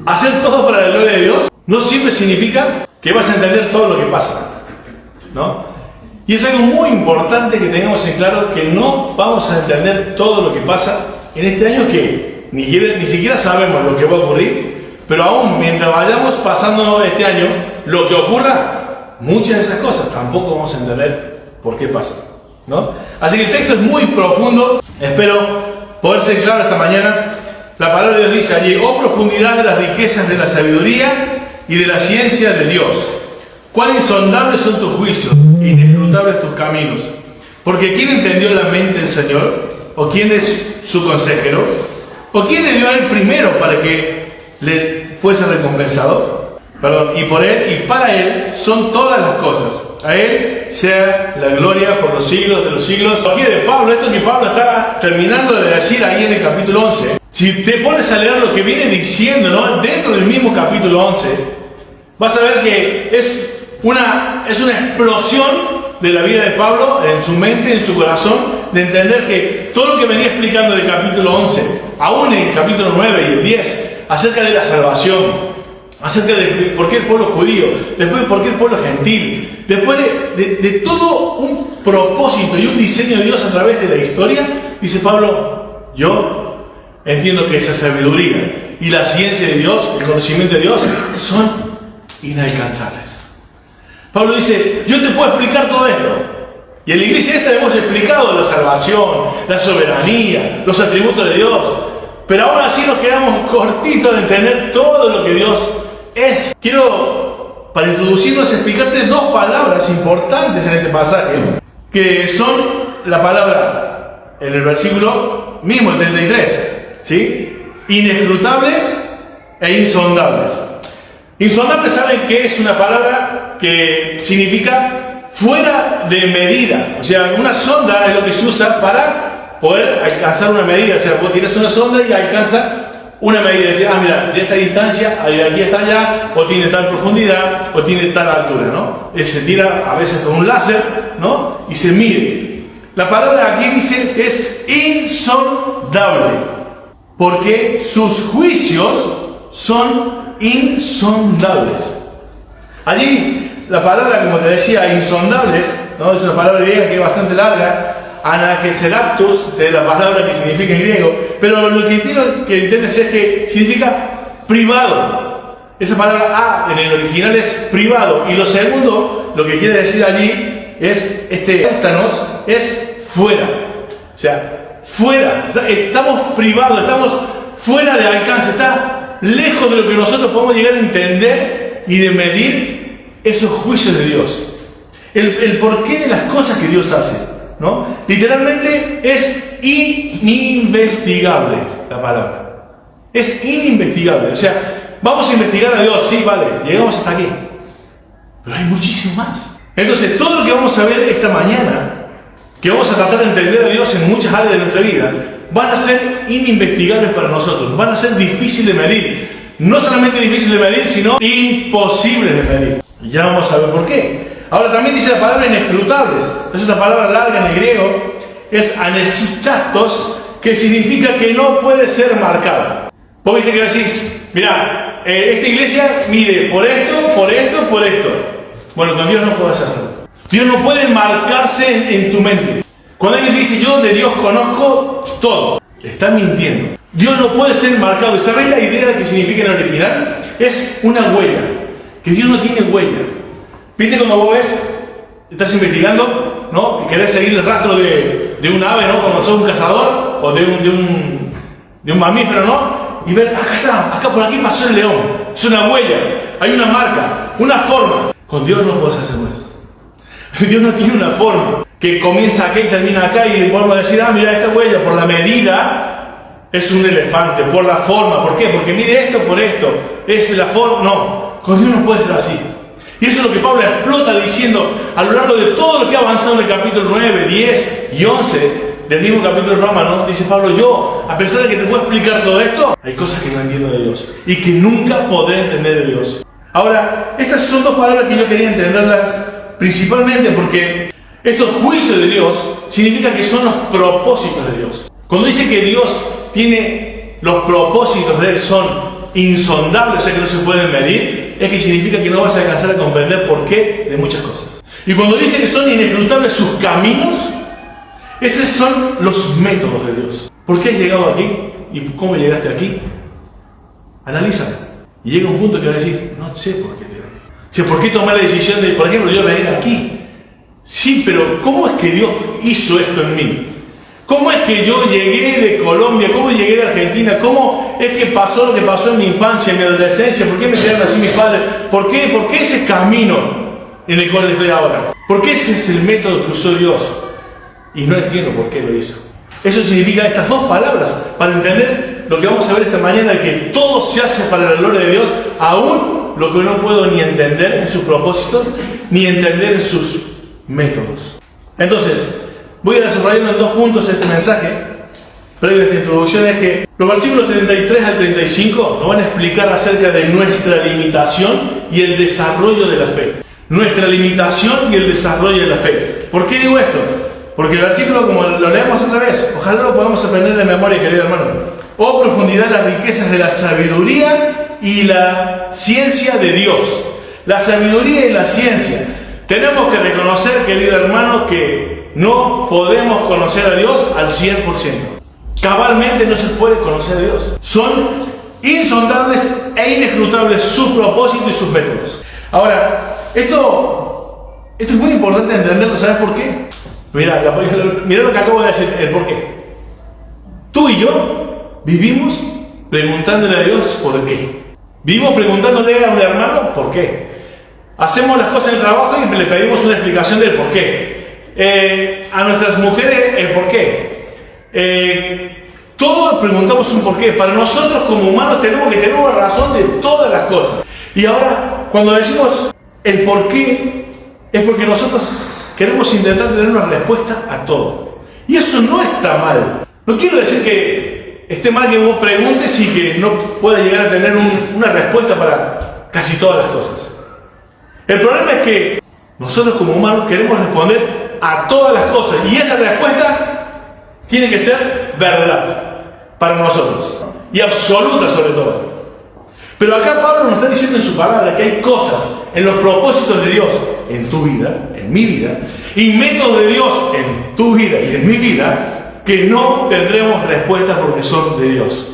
Hacer todo para la gloria de Dios no siempre significa que vas a entender todo lo que pasa, ¿no? Y es algo muy importante que tengamos en claro, que no vamos a entender todo lo que pasa en este año, que ni siquiera sabemos lo que va a ocurrir, pero aún mientras vayamos pasando este año, lo que ocurra, muchas de esas cosas tampoco vamos a entender por qué pasa, ¿no? Así que el texto es muy profundo. Espero poder ser claro esta mañana. La palabra de Dios dice allí: oh profundidad de las riquezas de la sabiduría y de la ciencia de Dios, cuán insondables son tus juicios, inescrutables tus caminos. Porque ¿quién entendió la mente del Señor? ¿O quién es su consejero? ¿O quién le dio a él primero para que le fuese recompensado? Y por él y para él son todas las cosas. A él sea la gloria por los siglos de los siglos. Aquí de Pablo, esto que Pablo está terminando de decir ahí en el capítulo 11. Si te pones a leer lo que viene diciendo, ¿no?, dentro del mismo capítulo 11, vas a ver que es una explosión de la vida de Pablo en su mente, en su corazón, de entender que todo lo que venía explicando del capítulo 11, aún en el capítulo 9 y el 10, acerca de la salvación, acerca de por qué el pueblo judío, después de por qué el pueblo gentil, después de todo un propósito y un diseño de Dios a través de la historia, dice Pablo: yo entiendo que esa sabiduría y la ciencia de Dios, el conocimiento de Dios, son inalcanzables. Pablo dice: yo te puedo explicar todo esto. Y en la iglesia esta hemos explicado la salvación, la soberanía, los atributos de Dios, pero aún así nos quedamos cortitos de entender todo lo que Dios es. Quiero, para introducirnos, explicarte dos palabras importantes en este pasaje, que son la palabra, en el versículo mismo, el 33, ¿sí? Inescrutables e insondables. Insondables, ¿saben qué es una palabra que significa fuera de medida? O sea, una sonda es lo que se usa para poder alcanzar una medida. O sea, vos tienes una sonda y alcanza una medida. Decís: ah, mira, de esta distancia, de aquí hasta allá, o tiene tal profundidad, o tiene tal altura, ¿no? Se tira a veces con un láser, ¿no?, y se mide. La palabra aquí dice es insondable, porque sus juicios son insondables. Allí la palabra, como te decía, insondables, ¿no?, es una palabra griega que es bastante larga, anakeseraptus, es la palabra que significa en griego, pero lo que quiero que entiendas es que significa privado. Esa palabra a en el original es privado, y lo segundo, lo que quiere decir allí es es fuera. O sea, fuera, estamos privados, estamos fuera de alcance, está lejos de lo que nosotros podemos llegar a entender y de medir esos juicios de Dios. El porqué de las cosas que Dios hace, ¿no? Literalmente es ininvestigable la palabra. Es ininvestigable. O sea, vamos a investigar a Dios, sí, vale, llegamos hasta aquí. Pero hay muchísimo más. Entonces, todo lo que vamos a ver esta mañana, que vamos a tratar de entender a Dios en muchas áreas de nuestra vida, van a ser ininvestigables para nosotros, van a ser difíciles de medir. No solamente difíciles de medir, sino imposibles de medir. Y ya vamos a ver por qué. Ahora también dice la palabra inescrutables. Es una palabra larga en el griego, es anesichastos, que significa que no puede ser marcado. Vos viste que decís: mira, esta iglesia mide por esto, por esto, por esto. Bueno, con Dios no podés hacerlo. Dios no puede marcarse en tu mente. Cuando alguien dice: yo de Dios conozco todo, está mintiendo. Dios no puede ser marcado. ¿Y sabéis la idea que significa en el original? Es una huella. Que Dios no tiene huella. ¿Viste cuando vos ves, estás investigando, ¿no?, y querés seguir el rastro de un ave, ¿no?, cuando sos un cazador, o de un mamífero, ¿no?, y ver: acá está, acá por aquí pasó el león. Es una huella, hay una marca, una forma. Con Dios no podés hacer eso. Dios no tiene una forma que comienza acá y termina acá, y podemos decir: ah, mira, esta huella por la medida es un elefante, por la forma. ¿Por qué? Porque mide esto por esto, es la forma. No, con Dios no puede ser así. Y eso es lo que Pablo explota diciendo a lo largo de todo lo que ha avanzado en el capítulo 9, 10 y 11 del mismo capítulo de Romanos. Dice Pablo: yo, a pesar de que te puedo explicar todo esto, hay cosas que no entiendo de Dios y que nunca podré entender de Dios. Ahora, estas son dos palabras que yo quería entenderlas principalmente porque Estos juicios de Dios significa que son los propósitos de Dios. Cuando dice que Dios tiene los propósitos de Él son insondables, o sea que no se pueden medir, es que significa que no vas a alcanzar a comprender por qué de muchas cosas. Y cuando dice que son inescrutables sus caminos, esos son los métodos de Dios. ¿Por qué has llegado aquí? ¿Y cómo llegaste aquí? Analízalo. Y llega un punto que vas a decir, no sé por qué llegué. O sea, ¿por qué tomar la decisión de, por ejemplo, yo venir aquí? Sí, pero ¿cómo es que Dios hizo esto en mí? ¿Cómo es que yo llegué de Colombia? ¿Cómo llegué de Argentina? ¿Cómo es que pasó lo que pasó en mi infancia, en mi adolescencia? ¿Por qué me quedaron así mis padres? ¿Por qué ese camino en el cual estoy ahora? ¿Por qué ese es el método que usó Dios? Y no entiendo por qué lo hizo. Eso significa estas dos palabras para entender lo que vamos a ver esta mañana, que todo se hace para la gloria de Dios, aún lo que no puedo ni entender en sus propósitos, ni entender en sus métodos. Entonces, voy a desarrollar en 2 puntos este mensaje, previo a esta introducción, es que los versículos 33 al 35 nos van a explicar acerca de nuestra limitación y el desarrollo de la fe. Nuestra limitación y el desarrollo de la fe. ¿Por qué digo esto? Porque el versículo, como lo leemos otra vez, ojalá lo podamos aprender de memoria, querido hermano. Oh profundidad, las riquezas de la sabiduría y la ciencia de Dios. La sabiduría y la ciencia. Tenemos que reconocer, querido hermano, que no podemos conocer a Dios al 100%. Cabalmente no se puede conocer a Dios. Son insondables e inescrutables sus propósitos y sus métodos. Ahora, esto es muy importante entenderlo. ¿Sabes por qué? Mira lo que acabo de decir, el por qué. Tú y yo vivimos preguntándole a Dios por qué. Vivimos preguntándole a un hermano por qué. Hacemos las cosas en el trabajo y le pedimos una explicación del por qué. A nuestras mujeres el por qué. Todos preguntamos un por qué. Para nosotros como humanos tenemos que tener una razón de todas las cosas. Y ahora, cuando decimos el por qué, es porque nosotros queremos intentar tener una respuesta a todo. Y eso no está mal. No quiero decir que esté mal que vos preguntes y que no puedas llegar a tener una respuesta para casi todas las cosas. El problema es que nosotros como humanos queremos responder a todas las cosas y esa respuesta tiene que ser verdad para nosotros y absoluta sobre todo. Pero acá Pablo nos está diciendo en su palabra que hay cosas en los propósitos de Dios en tu vida, en mi vida, y métodos de Dios en tu vida y en mi vida, que no tendremos respuesta porque son de Dios.